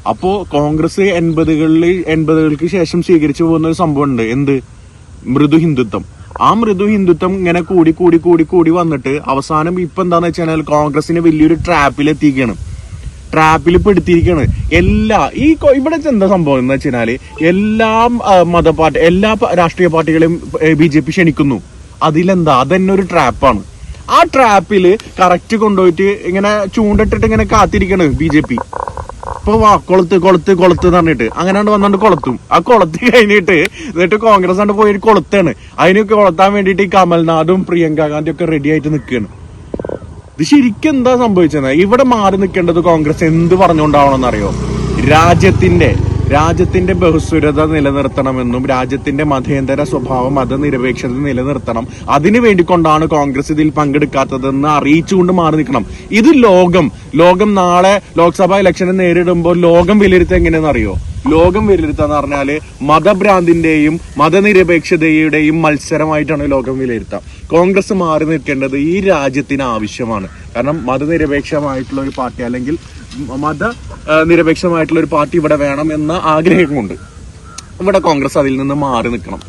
അപ്പോ കോൺഗ്രസ് 80കൾക്ക് ശേഷം സ്വീകരിച്ചു പോകുന്ന ഒരു സംഭവം ഉണ്ട്. എന്ത്? മൃദു ഹിന്ദുത്വം. ആ മൃദു ഹിന്ദുത്വം ഇങ്ങനെ കൂടി വന്നിട്ട് അവസാനം ഇപ്പൊ എന്താന്ന് വെച്ചാൽ കോൺഗ്രസിന് വലിയൊരു ട്രാപ്പിലെത്തിക്കുകയാണ്. ട്രാപ്പിൽ പെടുത്തിയിരിക്കുകയാണ്. ഇവിടെ എന്താ സംഭവം എന്ന് വെച്ചാല് എല്ലാ എല്ലാ രാഷ്ട്രീയ പാർട്ടികളെയും BJP ക്ഷണിക്കുന്നു. അതിലെന്താ? അതന്നെ ഒരു ട്രാപ്പാണ്. ആ ട്രാപ്പില് കറക്റ്റ് കൊണ്ടുപോയിട്ട് ഇങ്ങനെ ചൂണ്ടിട്ടിട്ട് ഇങ്ങനെ കാത്തിരിക്കണ് BJP. ഇപ്പൊ കൊളുത്ത് എന്ന് പറഞ്ഞിട്ട് അങ്ങനെ വന്നോണ്ട് കൊളുത്തും. ആ കൊളുത്തി കഴിഞ്ഞിട്ട് എന്നിട്ട് കോൺഗ്രസ് കൊണ്ട് പോയി കൊളുത്താണ്. അതിനൊക്കെ കൊളുത്താൻ വേണ്ടിയിട്ട് ഈ കമൽനാഥും പ്രിയങ്ക ഗാന്ധി ഒക്കെ റെഡി ആയിട്ട് നിൽക്കുകയാണ്. ഇത് ശരിക്കും എന്താ സംഭവിച്ചത്? ഇവിടെ മാറി നിൽക്കേണ്ടത് കോൺഗ്രസ് എന്ത് പറഞ്ഞുകൊണ്ടാവണമെന്നറിയോ? രാജ്യത്തിന്റെ ബഹുസ്വരത നിലനിർത്തണമെന്നും രാജ്യത്തിന്റെ മതേതര സ്വഭാവം മതനിരപേക്ഷത നിലനിർത്തണം. അതിനു വേണ്ടിക്കൊണ്ടാണ് കോൺഗ്രസ് ഇതിൽ പങ്കെടുക്കാത്തതെന്ന് അറിയിച്ചുകൊണ്ട് മാറി നിൽക്കണം. ഇത് ലോകം നാളെ ലോക്സഭാ ഇലക്ഷനെ നേരിടുമ്പോൾ ലോകം വിലയിരുത്തുക എങ്ങനെയെന്ന് അറിയോ? ലോകം വിലയിരുത്താന്ന് പറഞ്ഞാല് മതഭ്രാന്തിന്റെയും മതനിരപേക്ഷതയുടെയും മത്സരമായിട്ടാണ് ലോകം വിലയിരുത്തുക. കോൺഗ്രസ് മാറി നിൽക്കേണ്ടത് ഈ രാജ്യത്തിന് ആവശ്യമാണ്. കാരണം മതനിരപേക്ഷമായിട്ടുള്ള ഒരു പാർട്ടി അല്ലെങ്കിൽ നിരപേക്ഷമായിട്ടുള്ള ഒരു പാർട്ടി ഇവിടെ വേണം എന്ന ആഗ്രഹമുണ്ട്. ഇവിടെ കോൺഗ്രസ് അതിൽ നിന്ന് മാറി നിൽക്കണം.